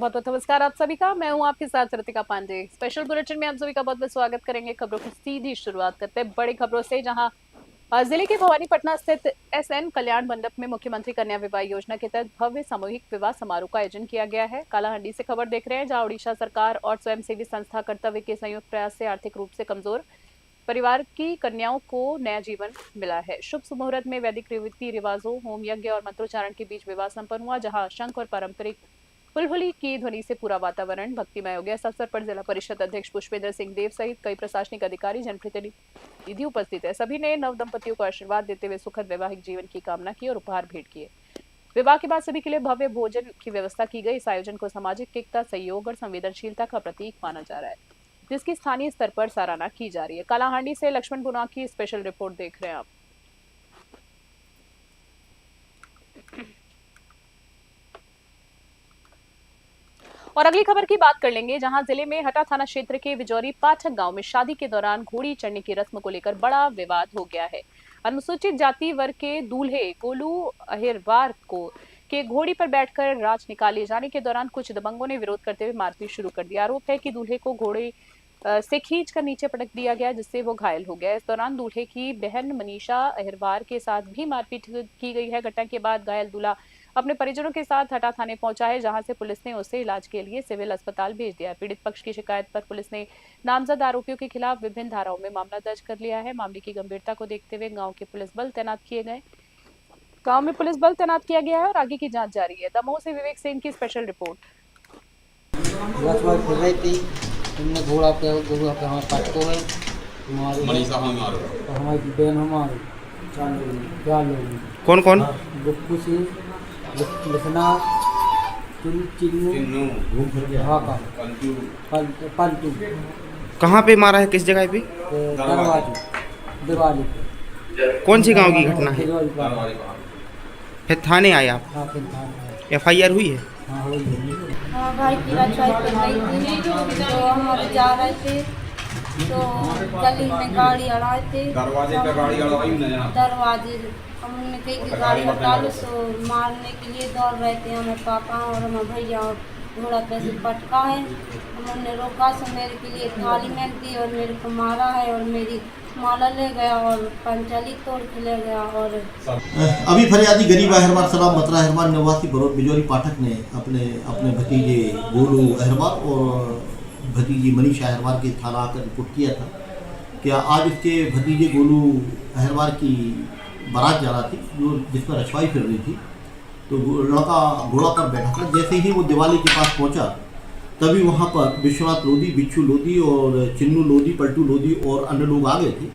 बहुत बहुत नमस्कार आप सभी का। मैं हूं आपके साथ रितिका पांडे। स्पेशल बुलेटिन में आप सभी का बहुत बहुत स्वागत करेंगे। खबरों की सीधी शुरुआत करते हैं बड़ी खबरों से, जहां जिले के भवानीपटना स्थित एसएन कल्याण मंडप में मुख्यमंत्री कन्या विवाह योजना के तहत भव्य सामूहिक विवाह समारोह का आयोजन किया गया है। कालाहांडी से खबर देख रहे हैं, जहां उड़ीसा सरकार और स्वयंसेवी संस्था कर्तव्य के संयुक्त प्रयास से आर्थिक रूप से कमजोर परिवार की कन्याओं को नया जीवन मिला है। शुभ मुहूर्त में वैदिक रीति रिवाजों, होम यज्ञ और मंत्रोच्चारण के बीच विवाह संपन्न हुआ, जहां शंख और पारंपरिक हुलहुली की ध्वनि से पूरा वातावरण भक्तिमय हो गया। इस अवसर पर जिला परिषद अध्यक्ष पुष्पेंद्र सिंह देव सहित कई प्रशासनिक अधिकारी, जनप्रतिनिधि उपस्थित है। सभी ने नव दंपतियों को आशीर्वाद देते हुए सुखद वैवाहिक जीवन की कामना की और उपहार भेंट किए। विवाह के बाद सभी के लिए भव्य भोजन की व्यवस्था की गई। इस आयोजन को सामाजिक एकता, सहयोग और संवेदनशीलता का प्रतीक माना जा रहा है, जिसकी स्थानीय स्तर पर सराहना की जा रही है। कालाहांडी से लक्ष्मण बुना की स्पेशल रिपोर्ट देख रहे हैं आप। और अगली खबर की बात कर लेंगे, जहां जिले में हटा थाना क्षेत्र के विजौरी पाठक गांव में शादी के दौरान घोड़ी चढ़ने की रस्म को लेकर बड़ा विवाद हो गया है। अनुसूचित जाति वर्ग के दूल्हे गोलू अहिरवार को के घोड़ी पर बैठकर राज निकाले जाने के दौरान कुछ दबंगों ने विरोध करते हुए मारपीट शुरू कर दिया। आरोप है कि दूल्हे को घोड़े से खींच कर नीचे पटक दिया गया, जिससे वो घायल हो गया। इस दौरान दूल्हे की बहन मनीषा अहिरवार के साथ भी मारपीट की गई है। घटना के बाद घायल दूल्हा अपने परिजनों के साथ हटा थाने पहुंचा है, जहां से पुलिस ने उसे इलाज के लिए सिविल अस्पताल भेज दिया। पीड़ित पक्ष की शिकायत पर पुलिस ने नामजद आरोपियों के खिलाफ विभिन्न धाराओं में मामला दर्ज कर लिया है। मामले की गंभीरता को देखते हुए गांव में पुलिस बल तैनात किया गया है और आगे की जांच जारी है। दमोह से विवेक सेन की स्पेशल रिपोर्ट। तुमने घोड़ा पे हमारे पास को है, हमारी बहन हमारी क्या लोग कौन कौन? गुप्पू सिंह, लिखना, चिन्नू, पंतु। कहाँ पे मारा है, किस जगह पे? दरवाजे दिवाली पे। कौन सी गांव की घटना है? फिर थाने आए आप? हाँ, फिर थाने एफआईआर हुई है? हाँ हो गई। हाँ भाई की रक्षाई कर रही थी, तो हम अभी जा रहे थे, तो गली में गाड़ी अड़ाए थे, दरवाजे हमने कही कि गाड़ी हटा लो, तो मारने के लिए दौड़ रहे थे हमारे पापा और हमारे भैया, और घोड़ा पैसे पटका है। हमने रोका, से मेरे के लिए थाली में दी और मेरे को मारा है और मेरी माला ले गया और पंचाली तोड़ के ले गया। और अभी फरियादी गरीब अहरवार सलाम मतरा अहरवार निवासी बिजौरी पाठक ने अपने भतीजे गोलू अहरवार और भतीजी मनीषा अहरवार के थाना आकर रिपोर्ट किया था कि आज इसके भतीजे गोलू अहरवार की बारात जा रहा थी, जिस पर रछवाई फिर रही थी। तो लड़का घोड़ा पर बैठा था। जैसे ही वो दिवाली के पास पहुंचा, तभी वहां पर विश्वनाथ लोधी, बिच्छू लोधी और चिन्नू लोधी, पलटू लोधी और अन्य लोग आ गए थे।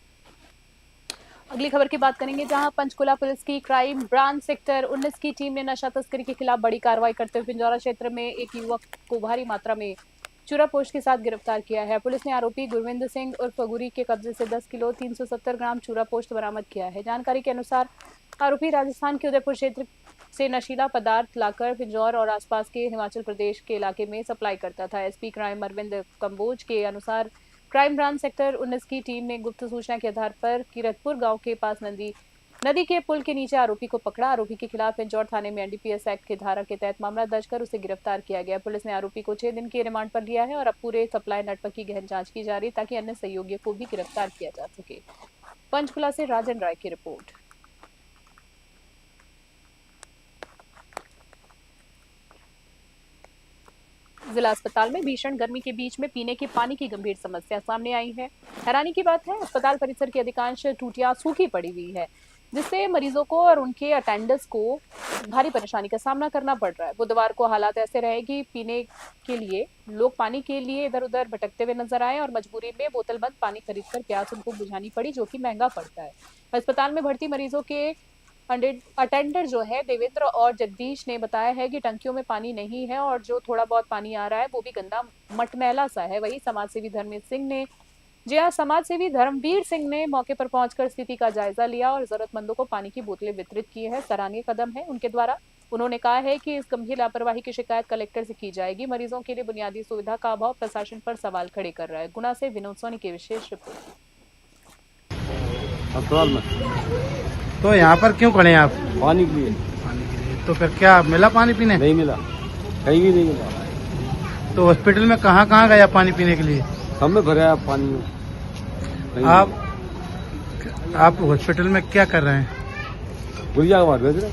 अगली खबर की बात करेंगे, जहां पंचकुला पुलिस की क्राइम ब्रांच सेक्टर 19 की टीम ने नशा तस्करी के खिलाफ बड़ी कार्रवाई करते हुए पिंजौरा क्षेत्र में एक युवक को भारी मात्रा में चूरापोश के साथ गिरफ्तार किया है। पुलिस ने आरोपी गुरविंदर सिंह उर्फ गुरी के कब्जे से 10 किलो 370 ग्राम चूरापोश बरामद किया है। जानकारी के अनुसार आरोपी राजस्थान के उदयपुर क्षेत्र से नशीला पदार्थ लाकर पिंजौर और आसपास के हिमाचल प्रदेश के इलाके में सप्लाई करता था। एसपी क्राइम अरविंद कंबोज के अनुसार क्राइम ब्रांच सेक्टर 19 की टीम ने गुप्त सूचना के आधार पर किरतपुर गांव के पास नदी के पुल के नीचे आरोपी को पकड़ा। आरोपी के खिलाफ पिंजौर थाने में एनडीपीएस एक्ट के धारा के तहत मामला दर्ज कर उसे गिरफ्तार किया गया। पुलिस ने आरोपी को 6 दिन के रिमांड पर लिया है और अब पूरे सप्लाई नेटवर्क की गहन जांच की जा रही, ताकि अन्य सहयोगियों को भी गिरफ्तार किया जा सके। पंचकुला से राजन राय की रिपोर्ट। जिला अस्पताल में भीषण गर्मी के बीच में पीने के पानी की गंभीर समस्या सामने आई है। हैरानी की बात है, अस्पताल परिसर की अधिकांश टूटियां सूखी पड़ी हुई है, जिससे मरीजों को और उनके अटेंडर्स को भारी परेशानी का सामना करना पड़ रहा है। बुधवार को हालात ऐसे रहे कि पीने के लिए लोग पानी के लिए इधर उधर भटकते हुए नजर आए और मजबूरी में बोतल बंद पानी खरीदकर प्यास उनको बुझानी पड़ी, जो कि महंगा पड़ता है। अस्पताल में भर्ती मरीजों के अटेंडर जो है देवेंद्र और जगदीश ने बताया है कि टंकियों में पानी नहीं है और जो थोड़ा बहुत पानी आ रहा है वो भी गंदा मटमैला सा है। वही समाजसेवी धर्मवीर सिंह ने मौके पर पहुंचकर स्थिति का जायजा लिया और जरूरतमंदों को पानी की बोतलें वितरित की है। सराहनीय कदम है उनके द्वारा। उन्होंने कहा है कि इस गंभीर लापरवाही की शिकायत कलेक्टर से की जाएगी। मरीजों के लिए बुनियादी सुविधा का अभाव प्रशासन पर सवाल खड़े कर रहा है। गुना से विनोद सोनी की विशेष रिपोर्ट। अस्पताल में तो यहाँ पर क्यों खड़े हैं आप? पानी के लिए। पानी के लिए। तो फिर क्या मिला पानी पीने? नहीं मिला, कहीं भी नहीं मिला। तो हॉस्पिटल में कहाँ कहाँ गया पानी पीने के लिए? सब में भरा है पानी। आप हॉस्पिटल में क्या कर रहे हैं? गुड़िया के बाद भेज रहे,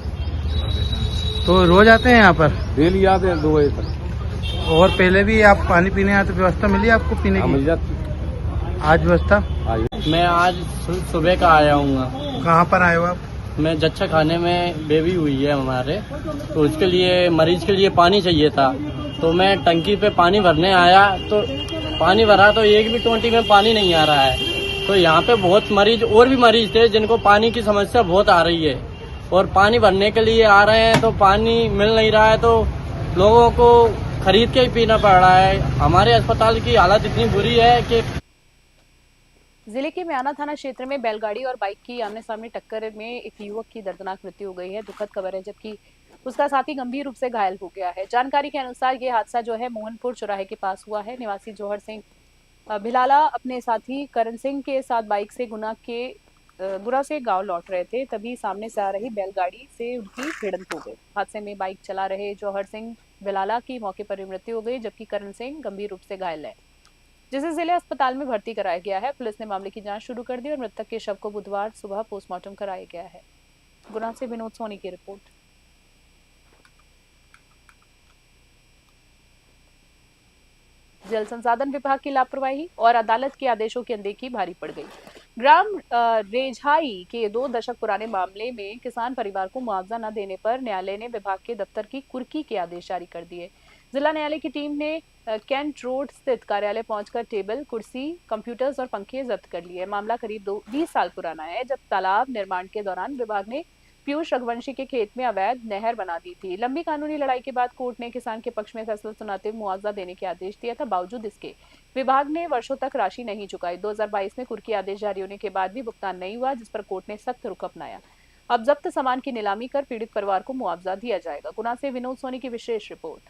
तो रोज आते हैं यहाँ पर? डेली आते हैं 2 बजे तक। और पहले भी आप पानी पीने आए तो व्यवस्था मिली आपको पीने हाँ, मिल की? जाती। आज व्यवस्था? मैं आज सुबह का आया हूँ। कहाँ पर आए हो आप? मैं जच्छा खाने में बेबी हुई है हमारे, तो उसके लिए मरीज के लिए पानी चाहिए था। तो मैं टंकी पे पानी भरने आया, तो पानी भरा तो एक भी टोंटी में पानी नहीं आ रहा है। तो यहाँ पे बहुत मरीज और भी मरीज थे जिनको पानी की समस्या बहुत आ रही है, और पानी भरने के लिए आ रहे हैं तो पानी मिल नहीं रहा है, तो लोगों को खरीद के ही पीना पड़ रहा है। हमारे अस्पताल की हालत इतनी बुरी है कि जिले के म्याना थाना क्षेत्र में बैलगाड़ी और बाइक की आमने सामने टक्कर में एक युवक की दर्दनाक मृत्यु हो गई है। दुखद खबर है, जबकि उसका साथी गंभीर रूप से घायल हो गया है। जानकारी के अनुसार ये हादसा जो है मोहनपुर चौराहे के पास हुआ है। निवासी जौहर सिंह भिलाला अपने साथी करण सिंह के साथ बाइक से गुना से गांव लौट रहे थे, तभी सामने से आ रही बैलगाड़ी से उनकी भिड़ंत हो गई। हादसे में बाइक चला रहे जौहर सिंह भिलाला की मौके पर ही मृत्यु हो गई, जबकि करण सिंह गंभीर रूप से घायल है, जिसे जिले अस्पताल में भर्ती कराया गया है। पुलिस ने मामले की जांच शुरू कर दी और मृतक के शव को बुधवार सुबह पोस्टमार्टम कराया गया है। गुना से विनोद सोनी की रिपोर्ट। जल संसाधन विभाग की लापरवाही और अदालत के आदेशों की अनदेखी भारी पड़ गई। ग्राम रेझाई के 2 दशक पुराने मामले में किसान परिवार को मुआवजा न देने पर न्यायालय ने विभाग के दफ्तर की कुर्की के आदेश जारी कर दिए। जिला न्यायालय की टीम ने कैंट रोड स्थित कार्यालय पहुंचकर टेबल, कुर्सी, कंप्यूटर्स और पंखे जब्त कर लिए। मामला करीब 20 साल पुराना है, जब तालाब निर्माण के दौरान विभाग ने पीयूष रघुवंशी के खेत में अवैध नहर बना दी थी। लंबी कानूनी लड़ाई के बाद कोर्ट ने किसान के पक्ष में फैसला सुनाते हुए मुआवजा देने के आदेश दिया था। बावजूद इसके विभाग ने वर्षों तक राशि नहीं चुकाई। 2022 में कुर्की आदेश जारी होने के बाद भी भुगतान नहीं हुआ, जिस पर कोर्ट ने सख्त रुख अपनाया। अब जब्त सामान की नीलामी कर पीड़ित परिवार को मुआवजा दिया जाएगा। गुना से विनोद सोनी की विशेष रिपोर्ट।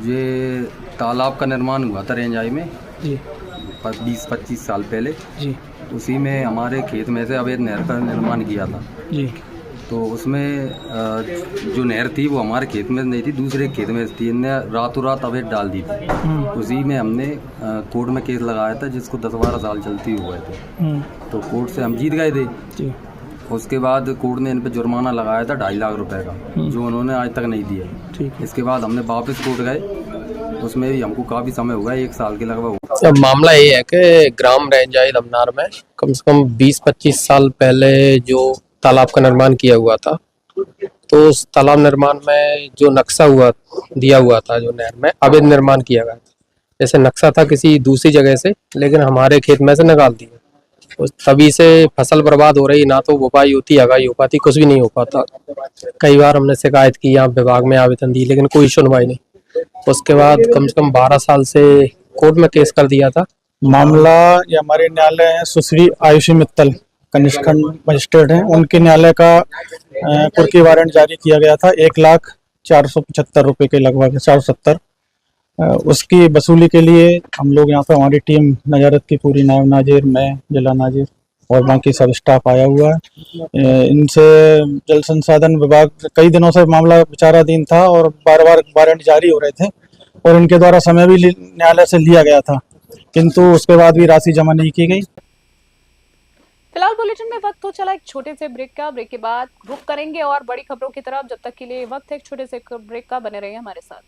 ये तालाब का निर्माण हुआ था रेंजाई में जी 20-25 साल पहले जी उसी में हमारे खेत में से अवैध नहर का निर्माण किया था। जी तो उसमें जो नहर थी वो हमारे खेत में नहीं थी, दूसरे खेत में थी। इनने रातों रात अवैध डाल दी थी। उसी में हमने कोर्ट में केस लगाया था, जिसको 10-12 साल चलती हुए थे। तो कोर्ट से हम जीत गए थे जी। उसके बाद कोर्ट ने इन पे जुर्माना लगाया था 2.5 लाख रुपए का, जो उन्होंने आज तक नहीं दिया। ठीक। इसके बाद हमने वापस कोर्ट गए, उसमें भी हमको काफ़ी समय हो गया, 1 साल के लगभग। अब मामला ये है कि ग्राम रेंजाई दमनार में कम से कम 20-25 साल पहले जो तालाब का निर्माण किया हुआ था, तो उस तालाब निर्माण में जो नक्शा दिया हुआ था, जो नहर में अवैध निर्माण किया गया था। जैसे नक्शा था किसी दूसरी जगह से, लेकिन हमारे खेत में से निकाल दिया। तभी से फसल बर्बाद हो रही, ना तो बुवाई होती, अगाई हो पाती, कुछ भी नहीं हो पाता। कई बार हमने शिकायत की, यहाँ विभाग में आवेदन दी, लेकिन कोई सुनवाई नहीं। उसके बाद कम से कम 12 साल से कोर्ट में केस कर दिया था। मामला ये हमारे न्यायालय है, सुश्री आयुषी मित्तल कनिष्ठ खंड मजिस्ट्रेट हैं, उनके न्यायालय का कुर्की वारंट जारी किया गया था 1,04,75 रुपए के लगभग 470। उसकी वसूली के लिए हम लोग यहाँ पर हमारी टीम नजारत की पूरी नायब नाजिर, मैं जिला नाजिर और बाकी सब स्टाफ आया हुआ है। इनसे जल संसाधन विभाग कई दिनों से मामला विचाराधीन था और बार बार वारंट जारी हो रहे थे, और इनके द्वारा समय भी न्यायालय से लिया गया था, किंतु उसके बाद भी राशि जमा नहीं की गई। फिलहाल बुलेटिन में वक्त हो चला एक छोटे से ब्रेक का। ब्रेक के बाद रुक करेंगे और बड़ी खबरों की तरफ। जब तक के लिए वक्त है एक छोटे से ब्रेक का, बने रहिए हमारे साथ।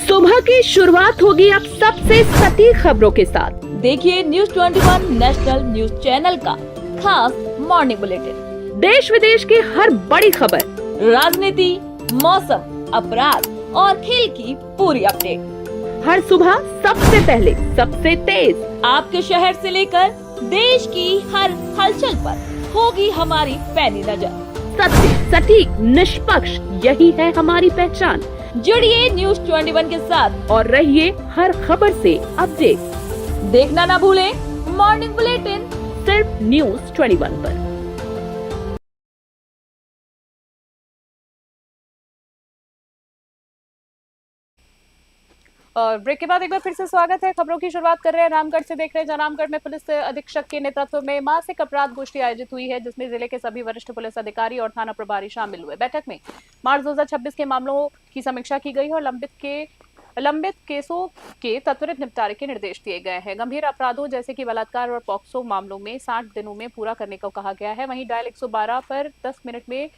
सुबह की शुरुआत होगी अब सबसे सटीक खबरों के साथ। देखिए न्यूज 21 नेशनल न्यूज चैनल का खास मॉर्निंग बुलेटिन। देश विदेश की हर बड़ी खबर, राजनीति, मौसम, अपराध और खेल की पूरी अपडेट हर सुबह सबसे पहले, सबसे तेज आपके शहर से लेकर देश की हर हलचल पर होगी हमारी पैनी नजर। सत्य, सटीक, निष्पक्ष, यही है हमारी पहचान। जुड़िए न्यूज 21 के साथ और रहिए हर खबर से अपडेट। देखना ना भूलें मॉर्निंग बुलेटिन सिर्फ न्यूज 21 पर। और ब्रेक के बाद एक बार फिर से स्वागत है। खबरों की शुरुआत कर रहे हैं रामगढ़ से। देख रहे हैं जहां रामगढ़ में पुलिस अधीक्षक के नेतृत्व में मासिक अपराध गोष्ठी आयोजित हुई है, जिसमें जिले के सभी वरिष्ठ पुलिस अधिकारी और थाना प्रभारी शामिल हुए। बैठक में मार्च 2026 के मामलों की समीक्षा की गई और लंबित केसों के त्वरित निपटारे के निर्देश दिए गए हैं। गंभीर अपराधों जैसे कि बलात्कार और पॉक्सो मामलों में 60 दिनों में पूरा करने को कहा गया है। वहीं डायल 112 पर 10 मिनट में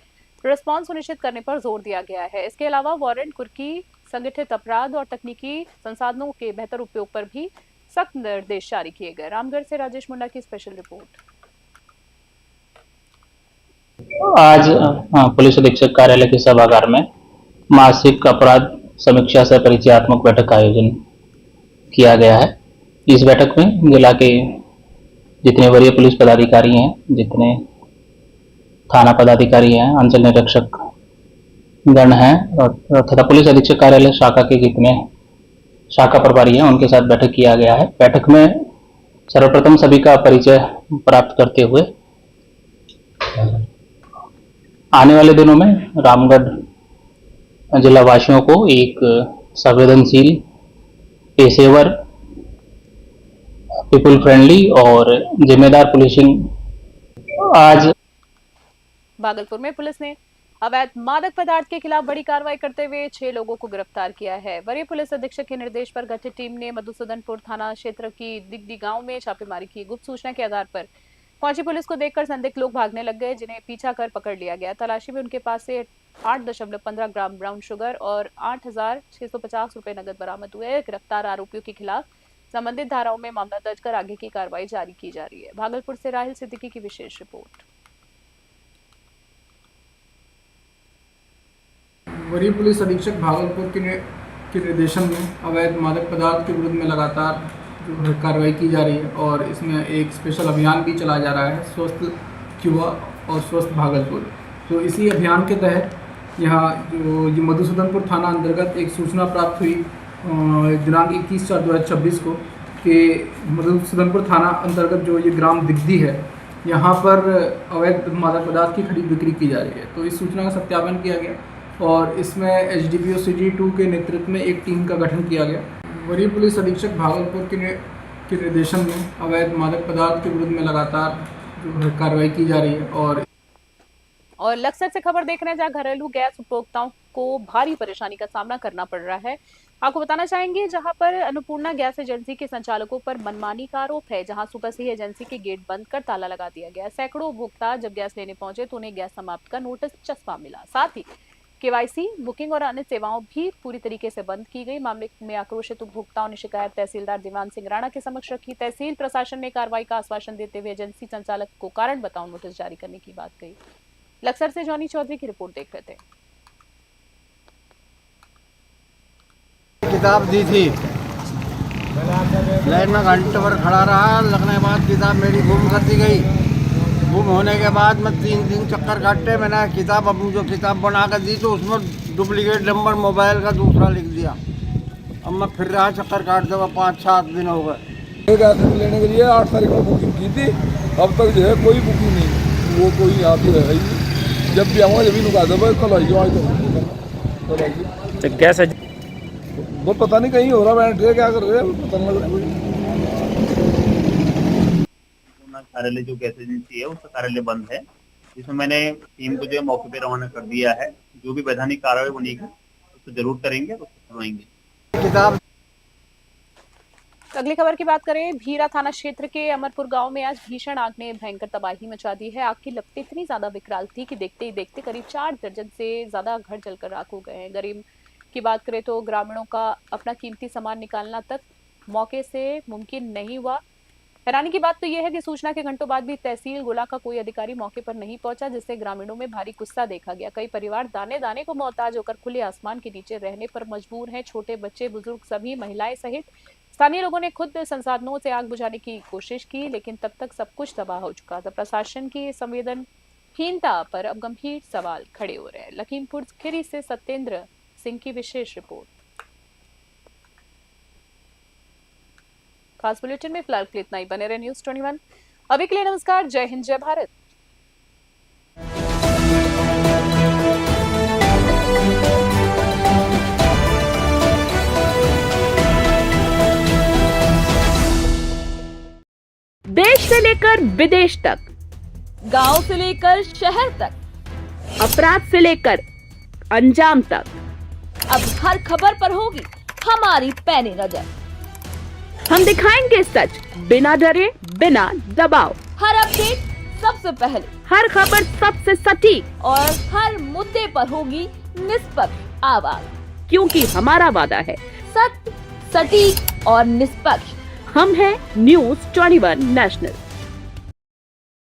रिस्पांस सुनिश्चित करने पर जोर दिया गया है। इसके अलावा वारंट, कुर्की, संगठित अपराध और तकनीकी संसाधनों के बेहतर उपयोग पर भी सख्त निर्देश जारी किए गए। रामगढ़ से राजेश मुंडा की स्पेशल रिपोर्ट। आज पुलिस अधीक्षक कार्यालय के सभागार में मासिक अपराध समीक्षा से परिचयात्मक बैठक का आयोजन किया गया है। इस बैठक में जिला के जितने वरीय पुलिस पदाधिकारी हैं, जितने थाना पदाधिकारी हैं, अंचल निरीक्षक गण हैं और तथा पुलिस अधीक्षक कार्यालय शाखा के जितने शाखा प्रभारी हैं, उनके साथ बैठक किया गया है। बैठक में सर्वप्रथम सभी का परिचय प्राप्त करते हुए आने वाले दिनों में रामगढ़ जिला वासियों को एक संवेदनशील, पेशेवर, पीपल फ्रेंडली और जिम्मेदार पुलिसिंग। आज भागलपुर में पुलिस ने अवैध मादक पदार्थ के खिलाफ बड़ी कार्रवाई करते हुए 6 लोगों को गिरफ्तार किया है। वरीय पुलिस अधीक्षक के निर्देश पर गठित टीम ने मधुसूदनपुर थाना क्षेत्र की दिग्दी गांव में छापेमारी की। गुप्त सूचना के आधार पर पहुंची पुलिस को देखकर संदिग्ध लोग भागने लग गए, जिन्हें पीछा कर पकड़ लिया गया। तलाशी में उनके पास से 8.15 ग्राम ब्राउन शुगर और 8,650 रुपए नकद बरामद हुए। गिरफ्तार आरोपियों के खिलाफ संबंधित धाराओं में मामला दर्ज कर आगे की कार्रवाई जारी की जा रही है। भागलपुर से राहिल सिद्दीकी की विशेष रिपोर्ट। वरीय पुलिस अधीक्षक भागलपुर के निर्देशन में अवैध मादक पदार्थ के विरुद्ध में लगातार कार्रवाई की जा रही है और इसमें एक स्पेशल अभियान भी चलाया जा रहा है, स्वस्थ युवा और स्वस्थ भागलपुर। तो इसी अभियान के तहत यहाँ जो ये मधुसूदनपुर थाना अंतर्गत एक सूचना प्राप्त हुई दिनांक 21/4/2026 को कि मधुसूदनपुर थाना अंतर्गत जो ये ग्राम दिग्दी है, यहाँ पर अवैध मादक पदार्थ की खरीद बिक्री की जा रही है। तो इस सूचना का सत्यापन किया गया और इसमें HDPO City 2 के नेतृत्व में एक टीम का गठन किया गया। वरीय पुलिस अधीक्षक भागलपुर के निर्देशन में अवैध मादक पदार्थ के विरुद्ध में लगातार कार्रवाई की जा रही है। और लक्सर से खबर देख रहे हैं, जहां घरेलू गैस उपभोक्ताओं को भारी परेशानी का सामना करना पड़ रहा है। आपको बताना चाहेंगे जहां पर अन्नपूर्णा गैस एजेंसी के संचालकों पर मनमानी का आरोप है, जहां सुबह से ही एजेंसी के गेट बंद कर ताला लगा दिया गया। सैकड़ों उपभोक्ता जब गैस लेने पहुंचे तो उन्हें गैस समाप्त का नोटिस चस्पा मिला। साथ ही KYC, बुकिंग और अन्य सेवाओं भी पूरी तरीके से बंद की गई। मामले में आक्रोशित उपभोक्ताओं ने शिकायत तहसीलदार दीवान सिंह राणा के समक्ष रखी। तहसील प्रशासन ने कार्रवाई का आश्वासन देते हुए एजेंसी संचालक को कारण बताओ नोटिस जारी करने की बात कही। लक्सर से जॉनी चौधरी की रिपोर्ट देख रहे थे। किताब दी थी, लाइन में घंटे भर खड़ा रहा, लगने के बाद किताब मेरी गुम कर दी गई। गुम होने के बाद मैं 3 दिन चक्कर काटे, मैंने किताब अब जो किताब बना कर दी तो उसमें डुप्लीकेट नंबर मोबाइल का दूसरा लिख दिया। अब मैं फिर रहा चक्कर काटते हुए 5-7 दिन हो गए। लेने के लिए 8 तारीख को बुकिंग की थी, अब तक जो है कोई बुकिंग नहीं, वो कोई यहाँ पे है ही। जब भी आऊँगा जब भी नुका दो, कल आइए गैस वो पता नहीं कहीं हो रहा, मैंने क्या कर रहे हैं पता नहीं लग रहा। कार्यालय जो गैस एजेंसी है उसका कार्यालय बंद है, जिसमें मैंने टीम को जो है मौके पे रवाना कर दिया है। जो भी वैधानिक कार्रवाई बनेगी उसको जरूर करेंगे, उसको करवाएंगे। किताब अगली खबर की बात करें, भीरा थाना क्षेत्र के अमरपुर गांव में आज भीषण आग ने भयंकर तबाही मचा दी है। आग की लपटें इतनी ज्यादा विकराल थी कि देखते ही देखते करीब 4 दर्जन से ज्यादा घर जलकर राख हो गए हैं। गरीब की बात करें तो ग्रामीणों का अपना कीमती सामान निकालना तक मौके से मुमकिन नहीं हुआ। हैरानी की बात तो यह है कि सूचना के घंटों बाद भी तहसील गोला का कोई अधिकारी मौके पर नहीं पहुंचा, जिससे ग्रामीणों में भारी गुस्सा देखा गया। कई परिवार दाने दाने को मोहताज होकर खुले आसमान के नीचे रहने पर मजबूर हैं। छोटे बच्चे, बुजुर्ग, सभी महिलाएं सहित स्थानीय लोगों ने खुद संसाधनों से आग बुझाने की कोशिश की, लेकिन तब तक सब कुछ तबाह हो चुका था। प्रशासन की संवेदनहीनता पर अब गंभीर सवाल खड़े हो रहे हैं। लखीमपुर खीरी से सत्येंद्र सिंह की विशेष रिपोर्ट। खास बुलेटिन में फिलहाल के लिए इतना ही। बने रहे न्यूज़ 21। अभी के लिए नमस्कार, जय हिंद, जय भारत। से लेकर विदेश तक, गांव से लेकर शहर तक, अपराध से लेकर अंजाम तक, अब हर खबर पर होगी हमारी पैनी नजर। हम दिखाएंगे सच बिना डरे, बिना दबाव। हर अपडेट सबसे पहले, हर खबर सबसे सटीक और हर मुद्दे पर होगी निष्पक्ष आवाज, क्योंकि हमारा वादा है सत्य, सटीक और निष्पक्ष। हम हैं न्यूज़ 21 नेशनल।